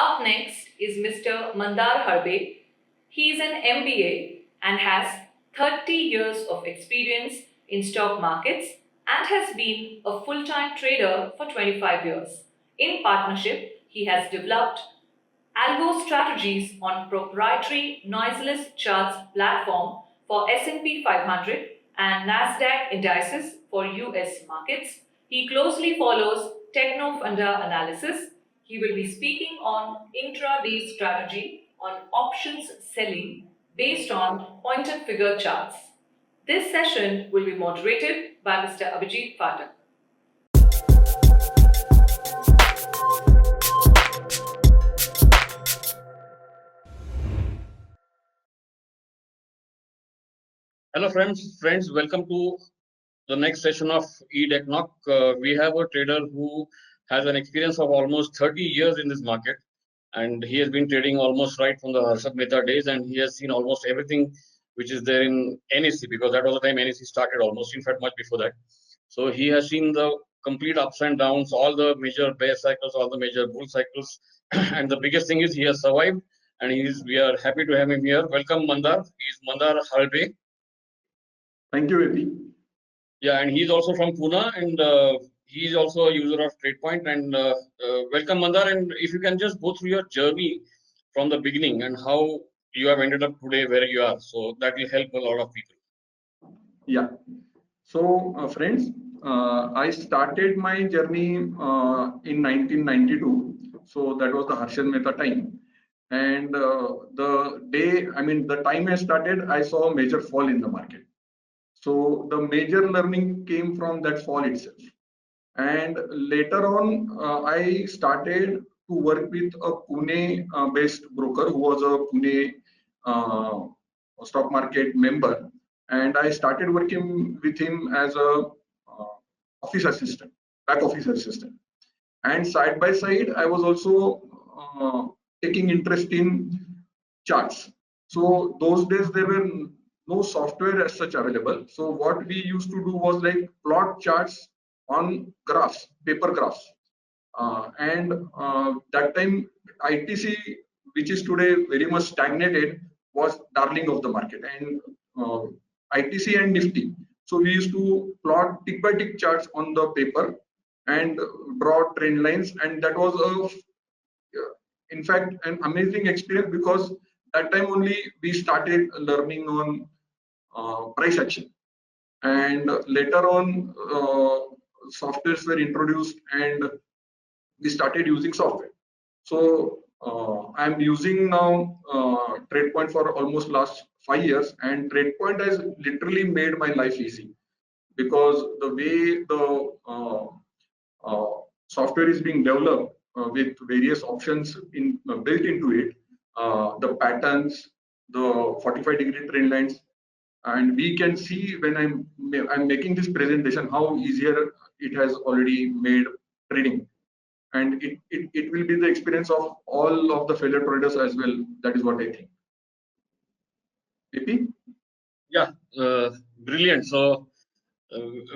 Up next is Mr. Mandar Harbe. He is an MBA and has 30 years of experience in stock markets and has been a full time trader for 25 years. In partnership, he has developed algo strategies on proprietary noiseless charts platform for S&P 500 and Nasdaq indices for US markets. He closely follows techno funda analysis. He will be speaking on intraday strategy on options selling based on pointed figure charts. This session will be moderated by Mr. Abhijit Phatak. Hello, friends. Friends, welcome to the next session of eDeckNock. We have a trader who has an experience of almost 30 years in this market, and he has been trading almost right from the Harshad Mehta days, and he has seen almost everything which is there in NSE, because that was the time NSE started, almost, in fact, much before that. So he has seen the complete ups and downs, all the major bear cycles, all the major bull cycles, and the biggest thing is he has survived, and we are happy to have him here. Welcome, Mandar. He's Mandar Halbe. Thank you, AP. Yeah, and he's also from Pune, and he's also a user of TradePoint. And welcome, Mandar. And if you can just go through your journey from the beginning and how you have ended up today where you are, so that will help a lot of people. Yeah. So, friends, I started my journey in 1992. So that was the Harshad Mehta time. And the time I started, I saw a major fall in the market. So the major learning came from that fall itself. And later on, I started to work with a Pune-based broker who was a Pune stock market member, and I started working with him as a office assistant, back office assistant. And side by side, I was also taking interest in charts. So those days there were no software as such available. So what we used to do was like plot charts on graphs, paper graphs. That time ITC, which is today very much stagnated, was darling of the market, and ITC and Nifty. So we used to plot tick by tick charts on the paper and draw trend lines, and that was in fact an amazing experience, because that time only we started learning on price action, and later on softwares were introduced and we started using software. So I'm using now TradePoint for almost last 5 years, and TradePoint has literally made my life easy, because the way the software is being developed with various options built into it, the patterns, the 45-degree trend lines, and we can see when I'm making this presentation how easier it has already made trading, and it will be the experience of all of the fellow traders as well. That is what I think. AP? Yeah, brilliant. So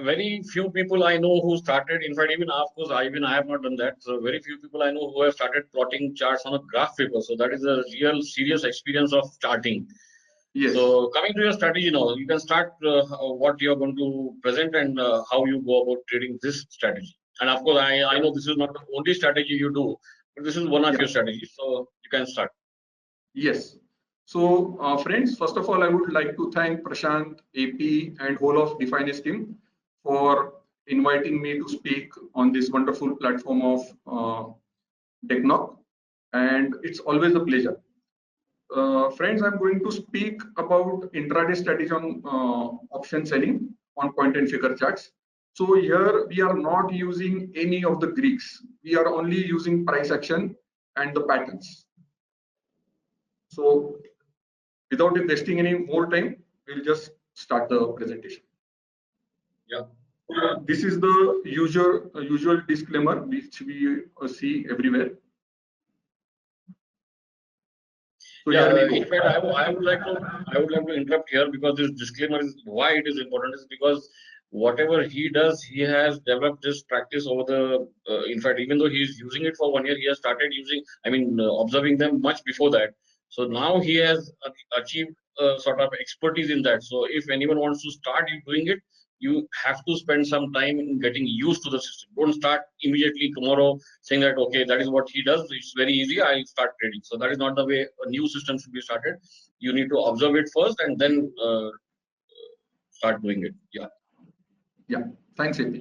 very few people I know who started. In fact, even of course, I have not done that. So very few people I know who have started plotting charts on a graph paper. So that is a real serious experience of charting. Yes. So coming to your strategy now, you can start what you are going to present and how you go about trading this strategy. And of course, I know this is not the only strategy you do, but this is one of your strategies. So you can start. Yes. So friends, first of all, I would like to thank Prashant, AP, and whole of Definist team for inviting me to speak on this wonderful platform of DeckNock, and it's always a pleasure. Friends, I'm going to speak about intraday strategy on option selling on point and figure charts. So here we are not using any of the Greeks. We are only using price action and the patterns. So without wasting any more time, we'll just start the presentation. Yeah. This is the usual disclaimer which we see everywhere. So yeah, in fact, I would like to interrupt here, because this disclaimer is why it is important, is because whatever he does, he has developed this practice over the. In fact, even though he is using it for 1 year, he has started using. Observing them much before that. So now he has achieved sort of expertise in that. So if anyone wants to start doing it, you have to spend some time in getting used to the system. Don't start immediately tomorrow saying that okay, that is what he does. It's very easy. I start trading. So that is not the way a new system should be started. You need to observe it first and then start doing it. Yeah. Yeah, thanks, AP.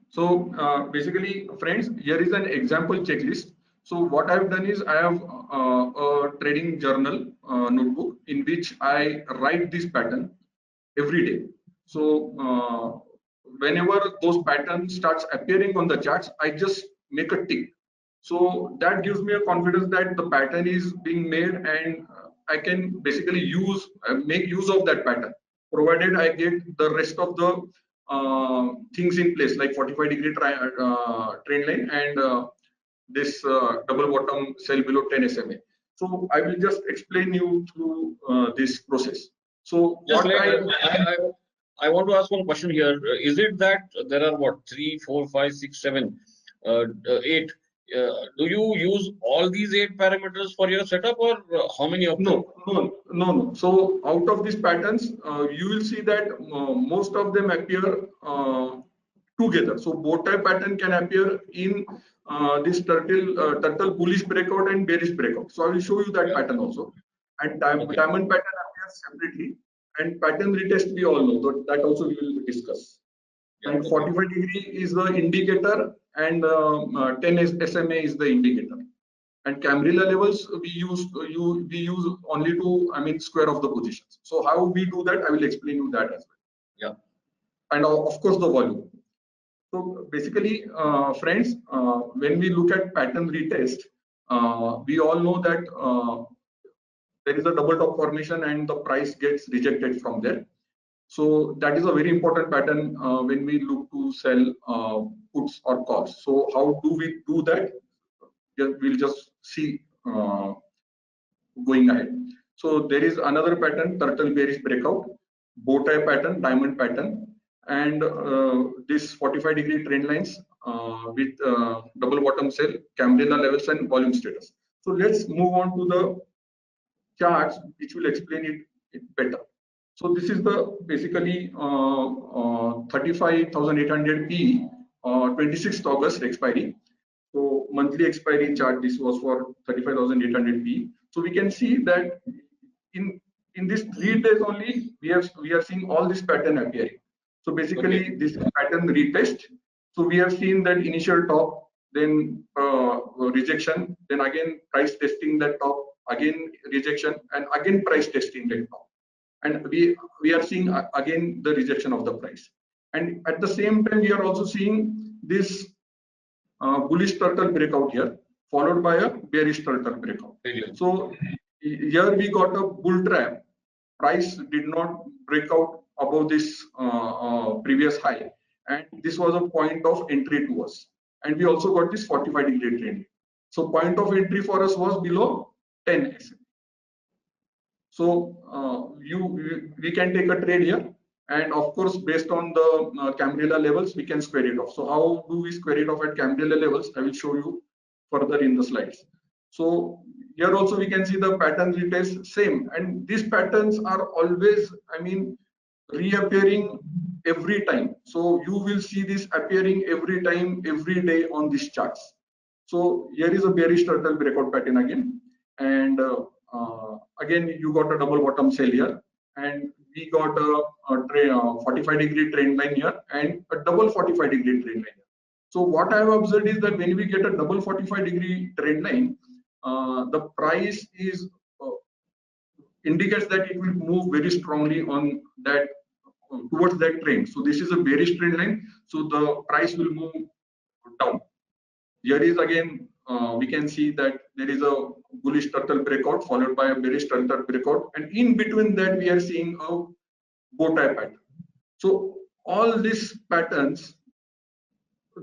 So basically, friends, here is an example checklist. So what I've done is I have a trading journal notebook in which I write this pattern every day. So whenever those patterns starts appearing on the charts, I just make a tick. So that gives me a confidence that the pattern is being made, and I can basically make use of that pattern, provided I get the rest of the things in place, like 45-degree trend line and this double bottom sell below 10 SMA. So I will just explain you through this process. So Just what I want to ask one question here. Is it that there are what 3, 4, 5, 6, 7, 8? Do you use all these 8 parameters for your setup, or how many of them? No. So out of these patterns, you will see that most of them appear together. So bow tie pattern can appear in this turtle bullish breakout and bearish breakout. So I will show you that pattern also. And Okay. diamond pattern appears separately, and pattern retest we all know that also we will discuss. Yeah, And okay. 45-degree is the indicator, and 10 SMA is the indicator. And Cambrilla levels we use only to square off the positions. So how we do that, I will explain you that as well. Yeah. And of course the volume. So basically, friends, when we look at pattern retest, we all know that there is a double top formation and the price gets rejected from there. So that is a very important pattern when we look to sell puts or calls. So how do we do that? We'll just see going ahead. So there is another pattern, turtle bearish breakout, bow tie pattern, diamond pattern, and this 45-degree trend lines with double bottom sell, Cambrilla levels, and volume status. So let's move on to the charts, which will explain it better. So this is the basically 35,800 P, 26th August expiry. So monthly expiry chart, this was for 35,800 P. So we can see that in these 3 days only, we are seeing all this pattern appearing. So basically, okay, this pattern retest. So we have seen that initial top, then rejection, then again price testing that top, again rejection, and again price testing that top. And we are seeing again the rejection of the price. And at the same time, we are also seeing this bullish turtle breakout here, followed by a bearish turtle breakout. So here we got a bull trap. Price did not break out above this previous high, and this was a point of entry to us. And we also got this 45-degree trend. So point of entry for us was below 10 SMA. So we can take a trade here, and of course, based on the Cambrilla levels, we can square it off. So how do we square it off at Cambrilla levels? I will show you further in the slides. So here also we can see the pattern retest same, and these patterns are always, reappearing every time. So you will see this appearing every time, every day on these charts. So here is a bearish turtle breakout pattern again, and again you got a double bottom sell here, and we got a 45-degree trend line here and a double 45-degree trend line here. So what I have observed is that when we get a double 45-degree trend line, the price is indicates that it will move very strongly on that towards that trend. So this is a bearish trend line, so the price will move down. Here is again we can see that there is a bullish turtle breakout followed by a bearish turtle breakout, and in between that we are seeing a bow tie pattern. So all these patterns,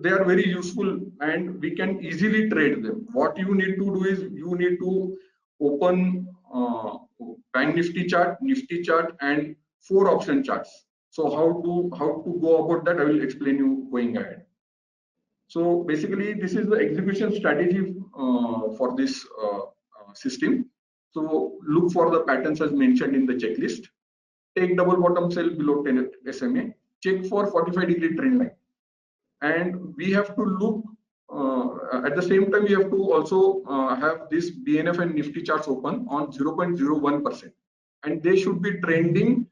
they are very useful and we can easily trade them. What you need to do is you need to open Bank Nifty chart, Nifty chart, and 4 option charts. So how to go about that, I will explain you going ahead. So basically, this is the execution strategy for this system. So look for the patterns as mentioned in the checklist. Take double bottom sell below 10 SMA. Check for 45-degree trend line. And we have to look at the same time, we have to also have this BNF and Nifty charts open on 0.01%. And they should be trending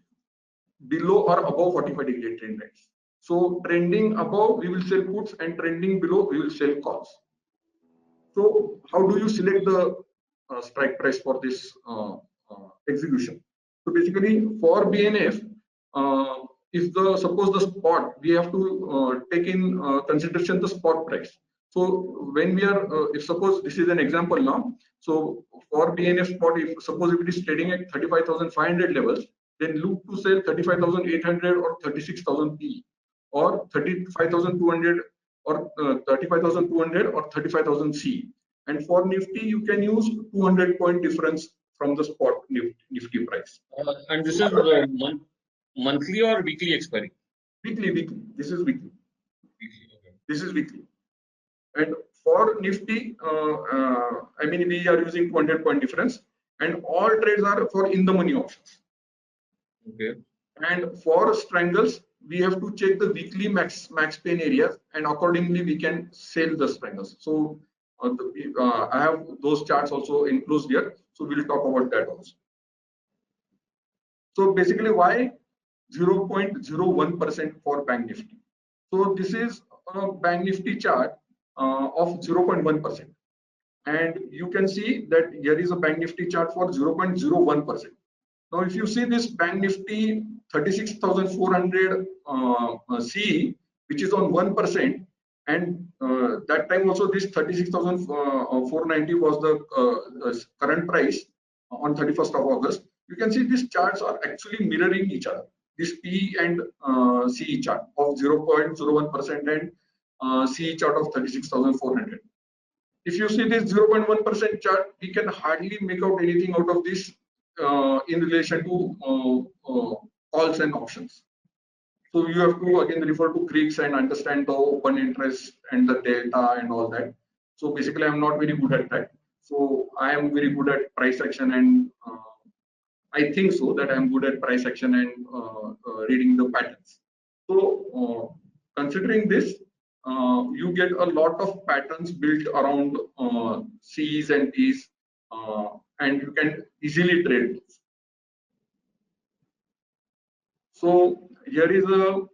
below or above 45-degree trend lines. So trending above, we will sell puts, and trending below, we will sell calls. So how do you select the strike price for this execution? So basically, for BNF, if the suppose the spot, we have to take in consideration the spot price. So when we are, if suppose this is an example now, so for BNF spot, if suppose if it is trading at 35,500 levels, then look to sell 35,800 or 36,000 P, or 35,200 or 35,200 or 35,000 C. And for Nifty, you can use 200 point difference from the spot Nifty price. And this is monthly or weekly expiry? Weekly. This is weekly. Okay. This is weekly. And for Nifty, I mean, we are using 200 point difference, and all trades are for in the money options. Okay. And for strangles, we have to check the weekly max pain areas, and accordingly we can sell the strangles. So I have those charts also enclosed here, so we'll talk about that also. So basically, why 0.01% for Bank Nifty? So this is a Bank Nifty chart of 0.1%, and you can see that here is a Bank Nifty chart for 0.01%. Now, if you see this Bank Nifty 36,400 CE, which is on 1%, and that time also this 36,490 was the current price on 31st of August. You can see these charts are actually mirroring each other. This P and CE chart of 0.01% and CE chart of 36,400. If you see this 0.1% chart, we can hardly make out anything out of this in relation to calls and options. So you have to again refer to Greeks and understand the open interest and the data and all that. So basically, I'm not very good at that. So I am very good at price action, and I think so that I'm good at price action and reading the patterns. So considering this, you get a lot of patterns built around C's and D's, and you can easily trade this. So here is a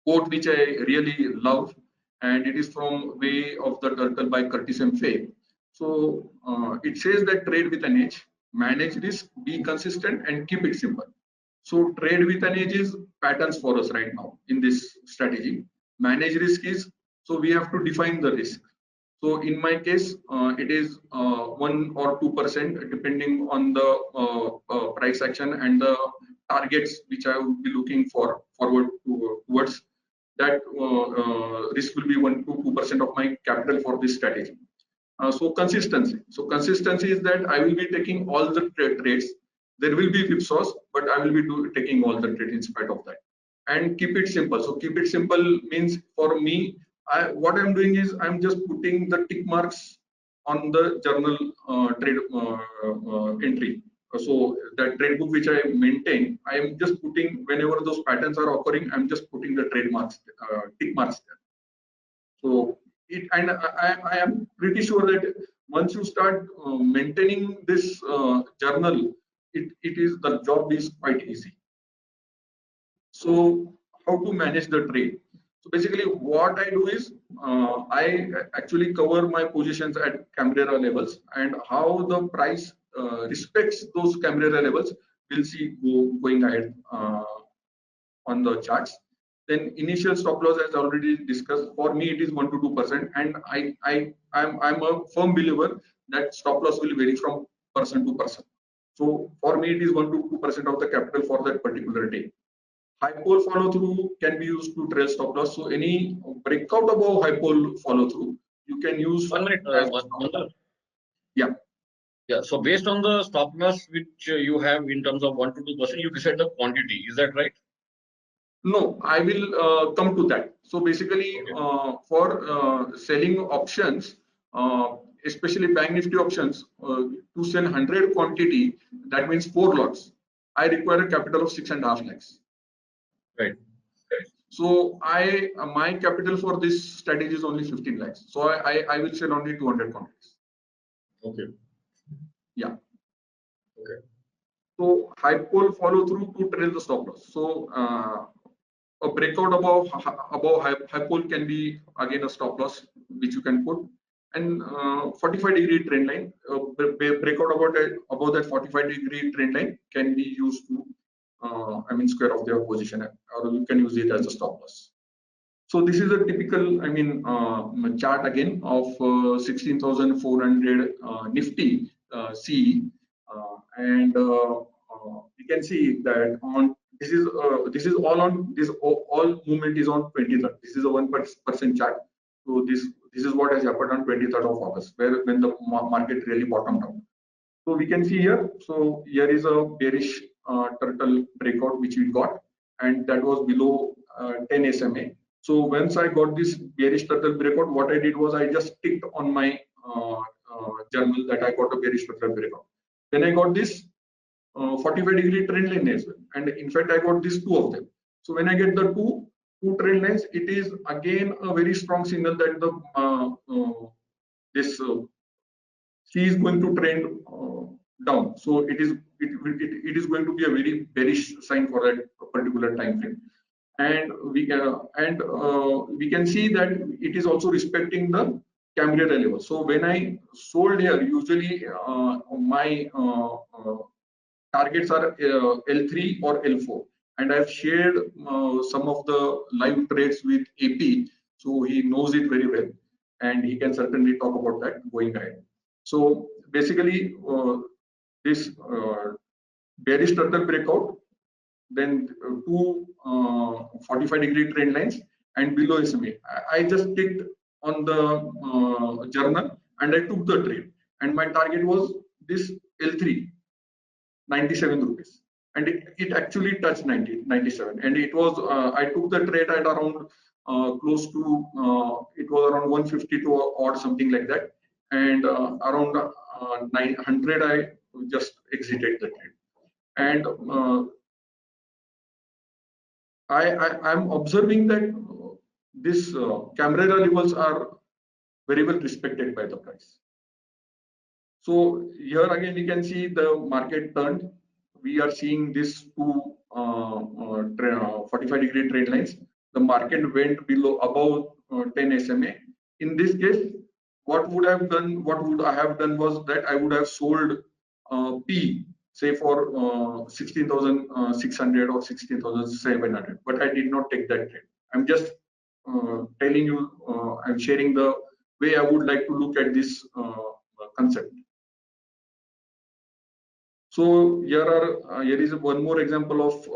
quote which I really love, and it is from Way of the Turtle by Curtis M. Fay. So it says that trade with an edge, manage risk, be consistent, and keep it simple. So trade with an edge is patterns for us right now in this strategy. Manage risk is, so we have to define the risk. So in my case, it is 1 or 2% depending on the price action and the targets which I would be looking for forward towards. That risk will be 1 to 2% of my capital for this strategy. So consistency. So consistency is that I will be taking all the trades. There will be whipsaws, but I will be taking all the trades in spite of that. And keep it simple. So keep it simple means for me, what I'm doing is I'm just putting the tick marks on the journal trade entry. So that trade book which I maintain, I am just putting whenever those patterns are occurring, I'm just putting the trade marks, tick marks there. So it, and I am pretty sure that once you start maintaining this journal, it is the job is quite easy. So how to manage the trade? So basically what I do is I actually cover my positions at Cambrera levels, and how the price respects those Cambrera levels, we'll see going ahead on the charts. Then initial stop loss, as already discussed, for me it is 1 to 2%, and I'm a firm believer that stop loss will vary from person to person. So for me it is 1 to 2% of the capital for that particular day. High pole follow through can be used to trail stop loss. So any breakout above high pole follow through, you can use. 1 minute. Yeah. Yeah. So based on the stop loss which you have in terms of 1 to 2%, you decide the quantity. Is that right? No, I will come to that. So basically, Okay. for selling options, especially Bank Nifty options, to sell 100 quantity, that means 4 lots. I require a capital of 6.5 lakhs. Right. So my capital for this strategy is only 15 lakhs. So I will sell only 200 quantities. Okay. Yeah. Okay. So hypole follow through to trail the stop loss. So a breakout above hypole can be again a stop loss which you can put, and 45-degree trend line breakout above that 45-degree trend line can be used to square off their position, or you can use it as a stop loss. So this is a typical chart again of 16,400 Nifty CE, and you can see that on this is all on this all movement is on 23rd. This is a 1% chart. So this is what has happened on 23rd of August, where when the market really bottomed out. So we can see here. So here is a bearish turtle breakout which we got, and that was below 10 SMA. So once I got this bearish turtle breakout, what I did was I just ticked on my journal that I got a bearish turtle breakout. Then I got this 45-degree trend line as well, and in fact I got these two of them. So when I get the two trend lines, it is again a very strong signal that the this C is going to trend down. So it is going to be a very bearish sign for that particular time frame. And we can see that it is also respecting the Cambrera level. So when I sold here, usually my targets are L3 or L4, and I've shared some of the live trades with AP, so he knows it very well, and he can certainly talk about that going ahead. So basically, this bearish turtle breakout, then two 45-degree trend lines, and below SMA. I just clicked on the journal and I took the trade, and my target was this L3, 97 rupees, and it actually touched 97, and it was I took the trade at around close to it was around 152 or something like that, and around 900 I just exited the trade. And I'm observing that this Cambrera levels are very well respected by the price. So here again we can see the market turned. We are seeing these two 45-degree trend lines. The market went below above 10 SMA. In this case, what would I have done was that I would have sold P, say for 16,600 or 16,700, but I did not take that trade. I'm just telling you, I'm sharing the way I would like to look at this concept. So here is one more example of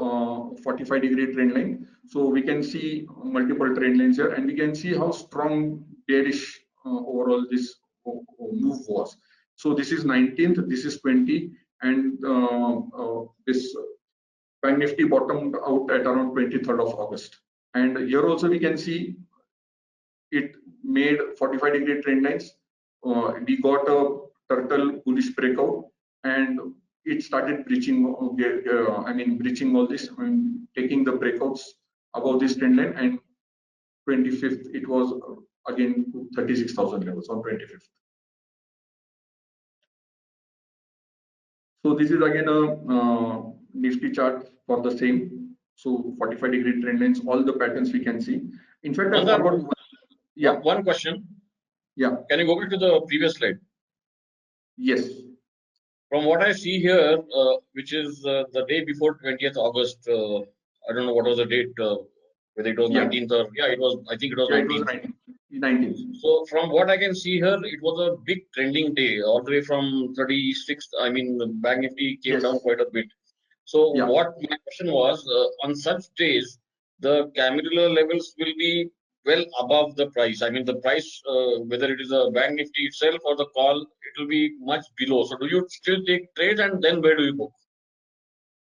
45-degree trend line. So we can see multiple trend lines here, and we can see how strong bearish overall this move was. So this is 19th, this is 20, and this Bank Nifty bottomed out at around 23rd of August. And here also we can see it made 45-degree trend lines. We got a turtle bullish breakout, and it started breaching. Breaching all this, taking the breakouts above this trend line. And 25th, it was again 36,000 levels on 25th. So this is again a Nifty chart for the same. So 45-degree trend lines, all the patterns we can see. In fact, I forgot. Yeah. One question. Yeah. Can you go back to the previous slide? Yes. From what I see here, which is the day before 20th August, I don't know what was the date, whether it was 19th or, it was, I think it was 19th. It was 19th. So from what I can see here, it was a big trending day, all the way from 36th. I mean, the Bank Nifty came down quite a bit. So what my question was, on such days, the Cambrera levels will be well above the price. I mean, the price, whether it is a bank nifty itself or the call, it will be much below. So do you still take trades, and then where do you go?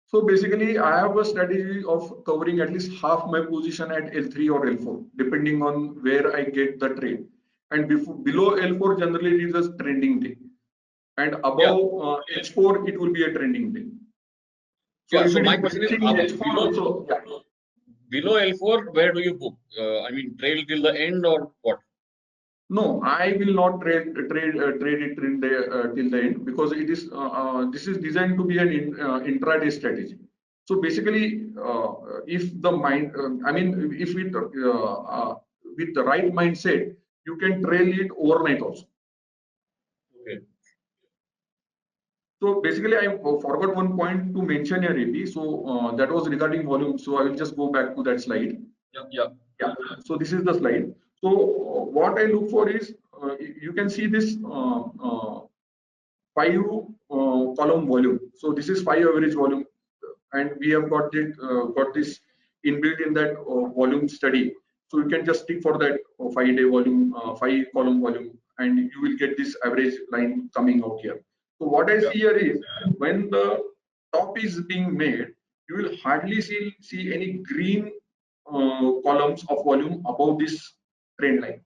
So basically, I have a strategy of covering at least half my position at L3 or L4, depending on where I get the trade. And below L4, generally it is a trending day, and above H4, it will be a trending day. So Yeah. if So it my is question is, breaching H4 also, yeah. below L4, where do you book? I mean, trail till the end or what? No, I will not trade it till the end, because it is this is designed to be an intraday strategy. So basically, if the mind, I mean, if with the right mindset, you can trail it overnight also. Okay. So basically, I forgot one point to mention here, AP. So that was regarding volume. So I will just go back to that slide. Yeah. So this is the slide. So what I look for is, you can see this five column volume. So this is five average volume, and we have got this inbuilt in that volume study. So you can just stick for that 5 day volume, 5 column volume, and you will get this average line coming out here. So what I see here is, when the top is being made, you will hardly see any green columns of volume above this trend line.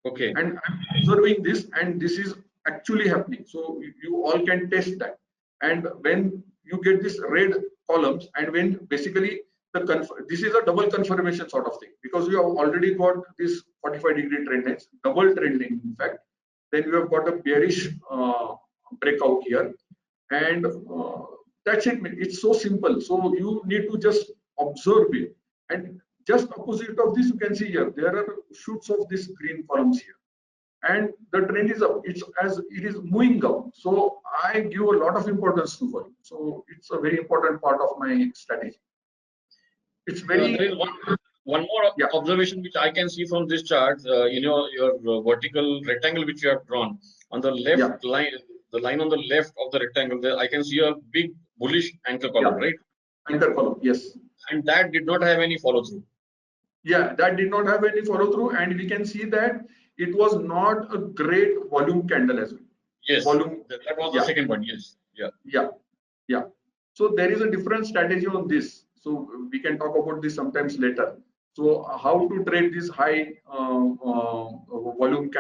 Okay. And I'm observing this, and this is actually happening. So you all can test that. And when you get this red columns, and when basically this is a double confirmation sort of thing, because you have already got this 45-degree trend lines, double trend line in fact. Then you have got a bearish breakout here, and that's it. It's so simple. So you need to just observe it, and just opposite of this, you can see here there are shoots of these green columns here, and the trend is up. It's as it is moving up. So I give a lot of importance to volume. So it's a very important part of my strategy. It's very There is one more observation which I can see from this chart. In your vertical rectangle which you have drawn on the left line, the line on the left of the rectangle, there I can see a big bullish anchor column, right? Anchor column, yes. And that did not have any follow through. Yeah, that did not have any follow through, and we can see that it was not a great volume candle as well. Yes, volume. That was the second one. Yes, yeah. So there is a different strategy on this. So we can talk about this sometimes later. So how to trade this high volume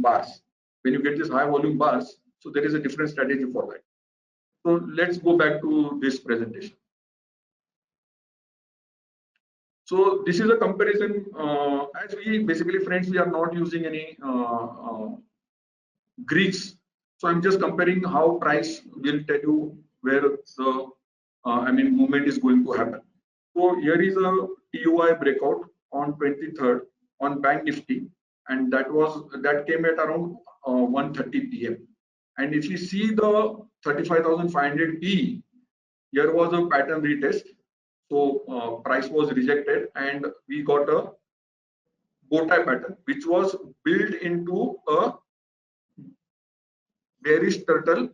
bars. When you get this high volume bars, so there is a different strategy for that. So let's go back to this presentation. So this is a comparison. As we basically, friends, we are not using any Greeks. So I'm just comparing how price will tell you where the movement is going to happen. So here is a TUI breakout on 23rd on Bank Nifty, and that came at around 1:30 p.m. And if you see the 35,500 P, here was a pattern retest. So price was rejected, and we got a bow tie pattern, which was built into a bearish turtle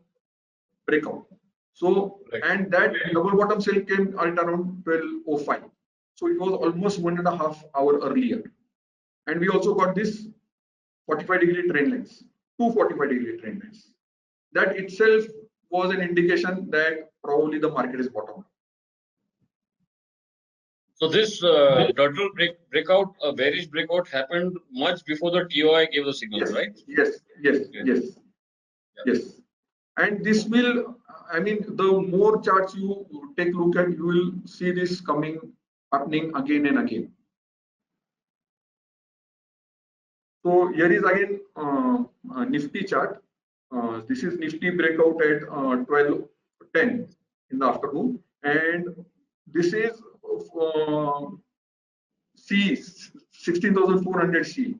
breakout. So, and that double bottom sell came at around 12:05. So it was almost 1.5 hours earlier. And we also got this 45-degree trend lines, two 45-degree trend lines. That itself was an indication that probably the market is bottom. So this turtle breakout, a bearish breakout, happened much before the TOI gave the signal, right? Yes. And this will, the more charts you take a look at, you will see this happening again and again. So here is again a Nifty chart. This is Nifty breakout at 12:10 in the afternoon, and this is C 16,400 C,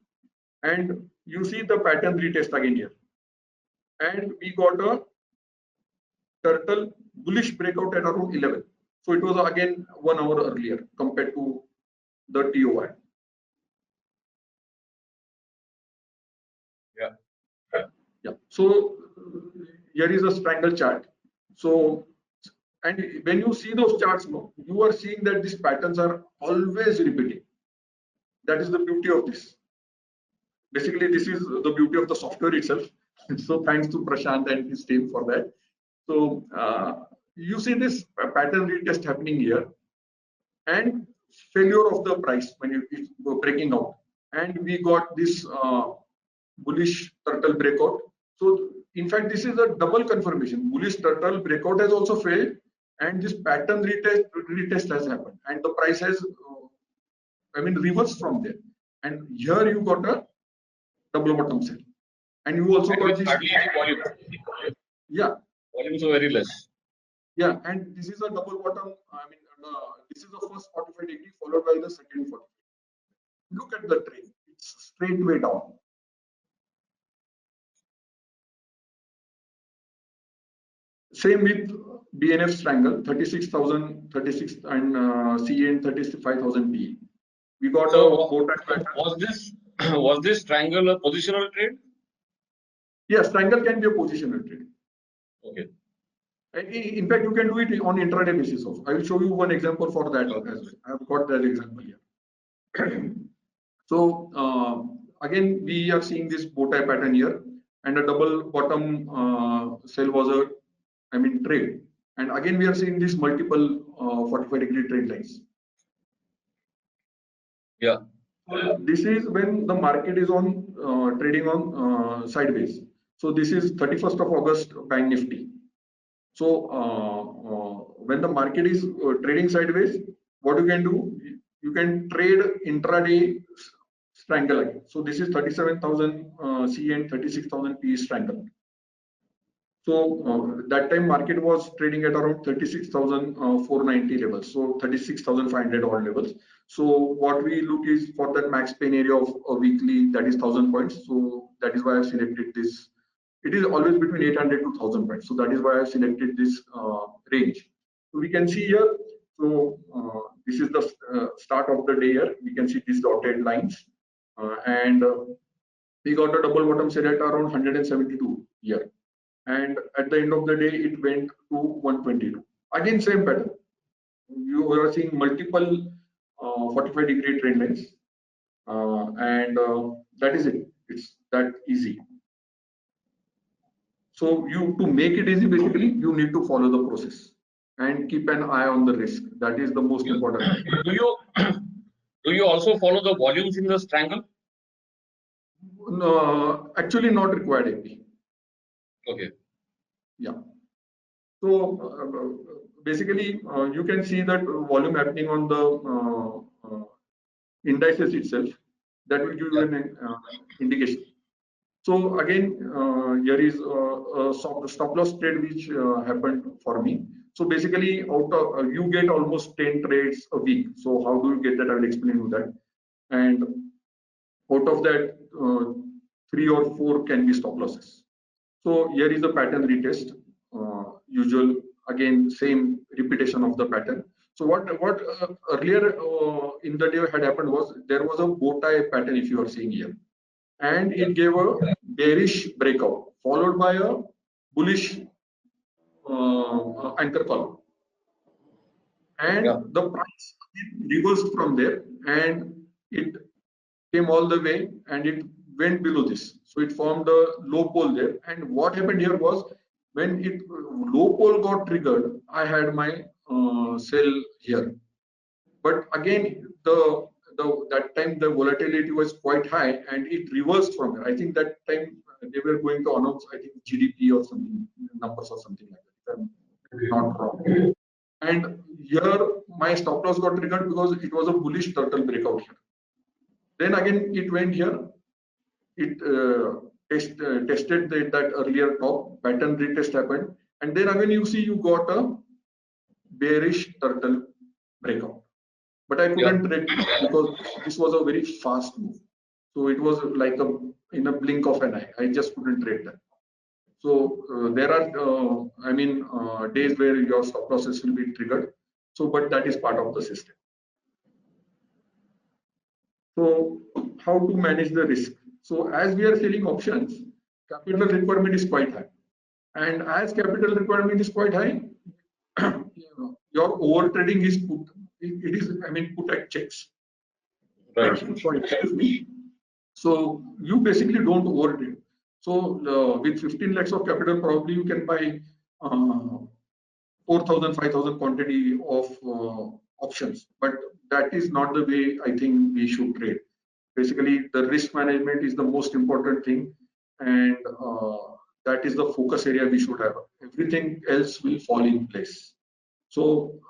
and you see the pattern retest again here, and we got a turtle bullish breakout at around 11. So it was again 1 hour earlier compared to the TOI. Yeah. So here is a strangle chart. So, and when you see those charts, you are seeing that these patterns are always repeating. that is the beauty of this. Basically, this is the beauty of the software itself. So thanks to Prashant and his team for that. So you see this pattern retest happening here, and failure of the price when it's breaking out, and we got this bullish turtle breakout. So in fact, this is a double confirmation. Bullish turtle breakout has also failed, and this pattern retest has happened, and the price has reversed from there. And here you got a double bottom sell, and you also got with this. hardly any volume. Yeah, Volumes are very less. yeah, and this is a double bottom. This is the first 45 degree followed by the second 45. Look at the trend; it's straight way down. Same with BNF strangle 36,000, 36 and CN 35,000 PE. We got So a bow tie pattern. was this triangle a positional trade? Yes, strangle can be a positional trade. Okay. In fact, you can do it on intraday basis also. I will show you one example for that as well. I have got that example here. So again, we are seeing this bow tie pattern here, and a double bottom sell was a trade. And again, we are seeing these multiple 45-degree trade lines. Yeah. This is when the market is on trading on sideways. So this is 31st of August Bank Nifty. So when the market is trading sideways, what you can do? You can trade intraday strangle again. So this is 37,000 C and 36,000 P strangle. So that time market was trading at around 36,490 levels, so 36,500 odd levels. So what we look is for that max pain area of a weekly, that is 1,000 points. So that is why I've selected this. It is always between 800 to 1,000 points. So that is why I've selected this range. So we can see here. So this is the start of the day here. We can see these dotted lines, and we got a double bottom sell at around 172 here. And at the end of the day, it went to 122. Again, same pattern. You are seeing multiple 45-degree trend lines, and that is it. It's that easy. So to make it easy, basically, you need to follow the process and keep an eye on the risk. That is the most important. Do you also follow the volumes in the strangle? No, actually, not required AP. Okay. Yeah. So basically, you can see that volume happening on the indices itself. That will give you an indication. So again, here is a stop loss trade which happened for me. So basically, out of you get almost 10 trades a week. So how do you get that? I will explain you that. And out of that, 3 or 4 can be stop losses. So here is the pattern retest. Usual, again, same repetition of the pattern. So what earlier in the day had happened was there was a bow tie pattern, if you are seeing here, and it gave a bearish breakout followed by a bullish anchor column, and the price reversed from there, and it came all the way and it went below this. So it formed a low pole there. And what happened here was when it low pole got triggered, I had my sell here. But again, that time the volatility was quite high and it reversed from there. I think that time they were going to announce, I think GDP or something, numbers or something like that, if I'm not wrong. And here my stop loss got triggered because it was a bullish turtle breakout here. Then again it went here. It tested that earlier top pattern retest happened, and then again you see you got a bearish turtle breakout. But I couldn't trade because this was a very fast move. So it was like in a blink of an eye. I just couldn't trade that. So there are days where your stop losses will be triggered. So but that is part of the system. So how to manage the risk? So as we are selling options, capital requirement is quite high. And as capital requirement is quite high, your over trading is put at checks. Right. Sorry, excuse me. So you basically don't overtrade. So with 15 lakhs of capital, probably you can buy 4,000, 5,000 quantity of options. But that is not the way I think we should trade. Basically, the risk management is the most important thing, and that is the focus area we should have. Everything else will fall in place. So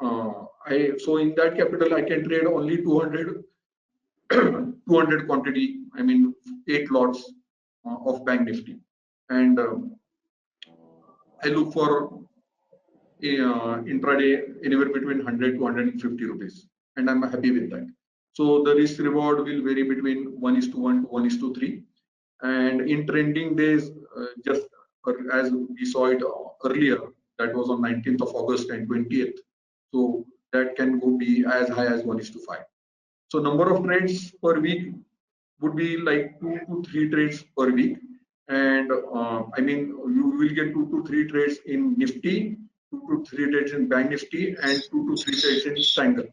so in that capital, I can trade only 200 200 quantity. I mean 8 lots of Bank Nifty, and I look for intraday anywhere between 100 to 150 rupees, and I'm happy with that. So the risk reward will vary between 1:1 to 1:3, and in trending days, just as we saw it earlier, that was on 19th of August and 20th. So that can go be as high as 1:5. So number of trades per week would be like 2 to 3 trades per week, and I mean you will get 2 to 3 trades in Nifty, 2 to 3 trades in Bank Nifty, and 2 to 3 trades in Strangle.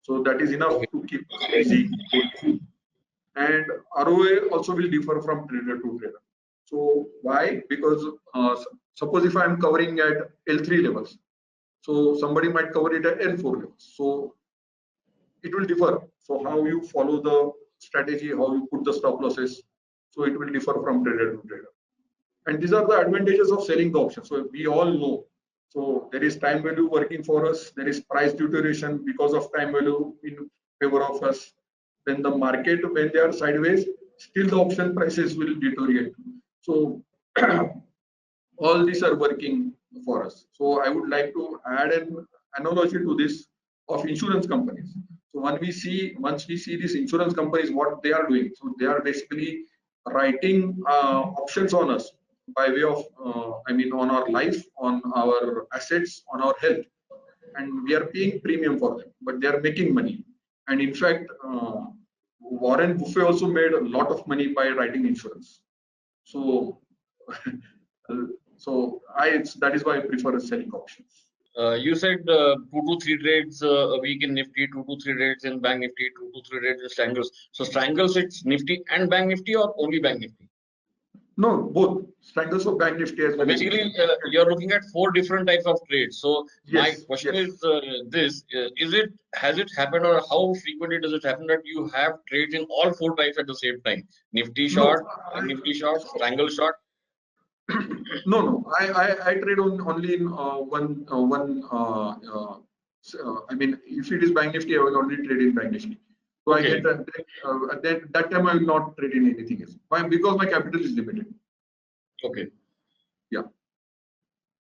So that is enough to keep busy. And ROA also will differ from trader to trader. So why? Because suppose if I am covering at L3 levels, so somebody might cover it at L4 levels. So it will differ. So how you follow the strategy, how you put the stop losses, so it will differ from trader to trader. And these are the advantages of selling the option. So we all know. So there is time value working for us. There is price deterioration because of time value in favor of us. Then the market, when they are sideways, still the option prices will deteriorate. So all these are working for us. So I would like to add an analogy to this of insurance companies. So once we see these insurance companies, what they are doing, so they are basically writing options on us by way of, I mean, on our life, on our assets, on our health, and we are paying premium for them, but they are making money. And in fact, Warren Buffett also made a lot of money by writing insurance. So so that is why I prefer selling options. You said 2 to 3 trades a week in Nifty, 2 to 3 trades in Bank Nifty, 2 to 3 trades in Strangles. So Strangles, it's Nifty and Bank Nifty, or only Bank Nifty? No, both Strangles of Bank Nifty as So well. basically, you're looking at 4 different types of trades. So my Yes, question yes. is has it happened, or how frequently does it happen that you have trades in all 4 types at the same time? Nifty short, No, Bank Nifty short, Strangle short. no. I trade only in one. I mean, if it is Bank Nifty, I will only trade in Bank Nifty. So I Okay. get that time I will not trade in anything else. Why? Because my capital is limited. Okay. Yeah.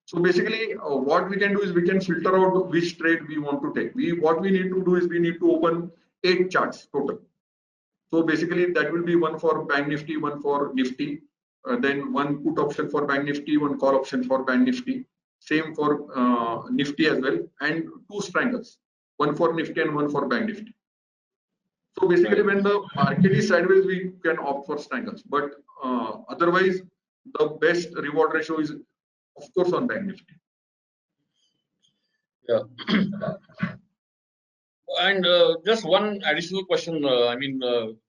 So basically, what we can do is we can filter out which trade we want to take. What we need to do is we need to open 8 charts total. So basically, that will be one for Bank Nifty, one for Nifty, then one put option for Bank Nifty, one call option for Bank Nifty. Same for Nifty as well, and 2 strangles, one for Nifty and one for Bank Nifty. So basically, Right. when the market is sideways, we can opt for strangles. But otherwise, the best reward ratio is, of course, on Bank Nifty. Yeah. And just one additional question. I mean,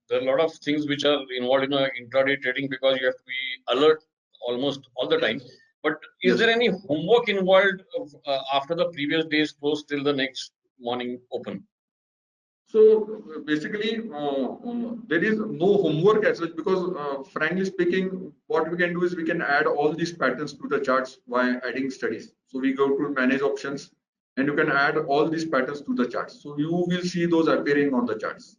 there are a lot of things which are involved in intraday trading because you have to be alert almost all the time. But is Yes. there any homework involved after the previous day's close till the next morning open? So basically, there is no homework as such because, frankly speaking, what we can do is we can add all these patterns to the charts by adding studies. So we go to manage options, and you can add all these patterns to the charts. So you will see those appearing on the charts.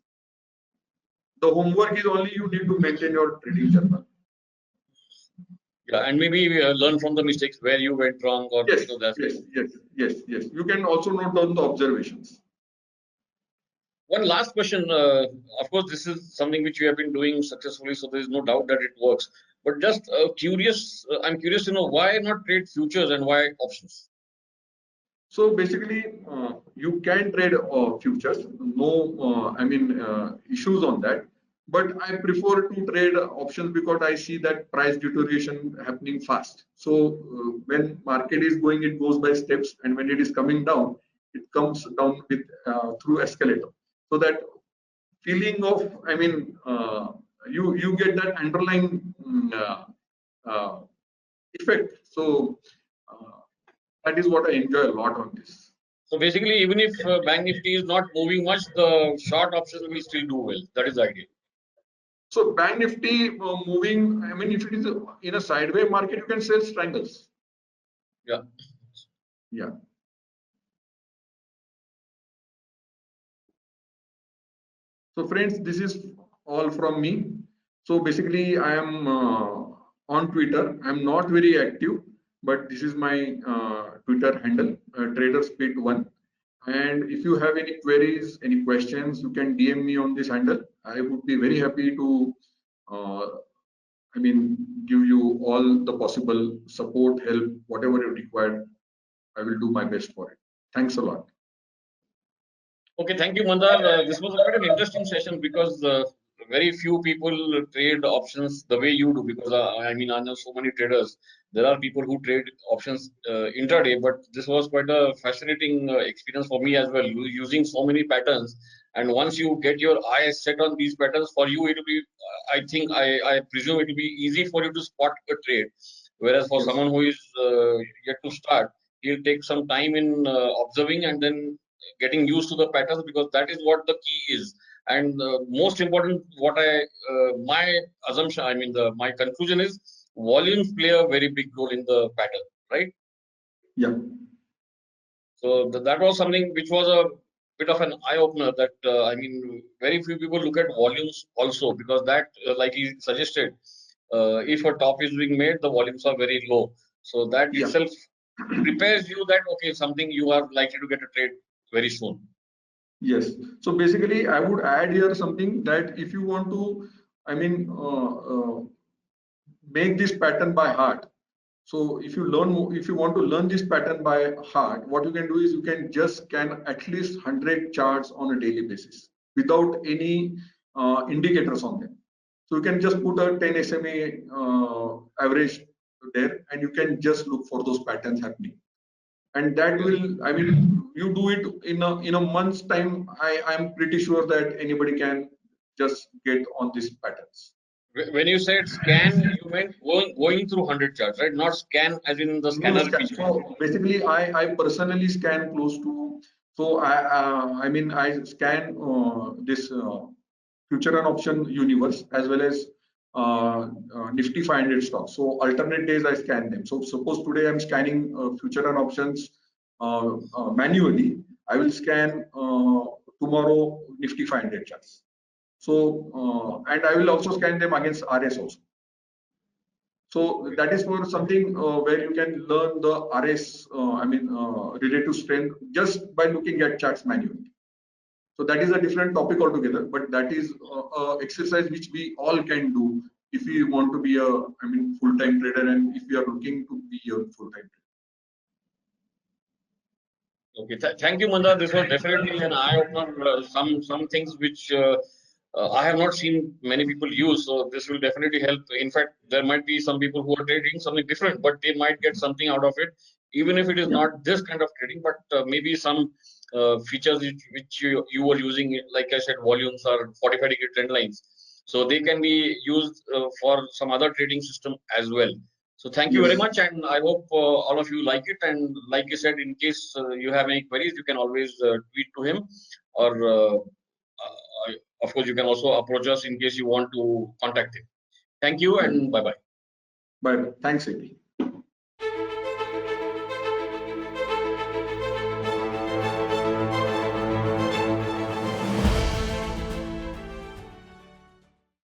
The homework is only you need to maintain your trading journal. Yeah, and maybe learn from the mistakes where you went wrong, or Yes, that's yes. You can also note down the observations. one last question. Of course, this is something which you have been doing successfully, so there is no doubt that it works. But just curious, I'm curious to know why not trade futures and why options? So basically, you can trade futures. No, I mean issues on that. But I prefer to trade options because I see that price deterioration happening fast. So when market is going, it goes by steps, and when it is coming down, it comes down with through escalator. So that feeling of, I mean, you get that underlying effect. So that is what I enjoy a lot on this. So basically, even if Bank Nifty is not moving much, the short options will still do well. That is the idea. So Bank Nifty moving, I mean, if it is in a sideways market, you can sell strangles. Yeah. Yeah. So friends, this is all from me. So basically, I am on Twitter. I'm not very active, but this is my Twitter handle, TraderSpeed1. And if you have any queries, any questions, you can DM me on this handle. I would be very happy to, I mean, give you all the possible support, help, whatever you require. I will do my best for it. Thanks a lot. Okay, thank you, Mandar. This was quite an interesting session because very few people trade options the way you do. Because I mean, I know so many traders. There are people who trade options intraday, but this was quite a fascinating experience for me as well, using so many patterns. And once you get your eyes set on these patterns, for you it will be, I think, I presume it will be easy for you to spot a trade. Whereas for Yes. someone who is yet to start, he'll take some time in observing and then getting used to the patterns, because that is what the key is. And most important, what my assumption, I mean, my conclusion is volumes play a very big role in the pattern, right? Yeah. So that was something which was a bit of an eye opener. That I mean, very few people look at volumes also, because that, like he suggested, if a top is being made, the volumes are very low. So that Yeah. itself prepares you that okay, something you are likely to get a trade very soon. Yes. So basically, I would add here something that if you want to, I mean, make this pattern by heart. So if if you want to learn this pattern by heart, what you can do is you can just scan at least 100 charts on a daily basis without any indicators on them. So you can just put a 10 SMA average there, and you can just look for those patterns happening. And that will, I mean, you do it in a month's time. I'm pretty sure that anybody can just get on these patterns. When you said scan, you meant going through 100 charts, right? Not scan as in the No scanner scan. which. So basically, I personally scan close to. So I mean I scan this future and option universe as well as Nifty 500 stocks. So alternate days I scan them. So suppose today I'm scanning future and options manually. I will scan tomorrow Nifty 500 charts. So and I will also scan them against RS also. So that is for something where you can learn the RS, I mean, relative strength just by looking at charts manually. So that is a different topic altogether, but that is exercise which we all can do if we want to be a, I mean, full-time trader, and if we are looking to be a full-time trader. Okay, thank you, Mandar. This was definitely an eye opener. Some things which I have not seen many people use, so this will definitely help. In fact, there might be some people who are trading something different, but they might get something out of it, even if it is Yeah. not this kind of trading, but maybe some features which you were using, like I said, volumes or 45-degree trend lines. So they can be used for some other trading system as well. So thank you very Yes. much, and I hope all of you like it. And like you said, in case you have any queries, you can always tweet to him, or of course, you can also approach us in case you want to contact him. Thank you, Yeah. and bye bye. Bye. Thanks, AP.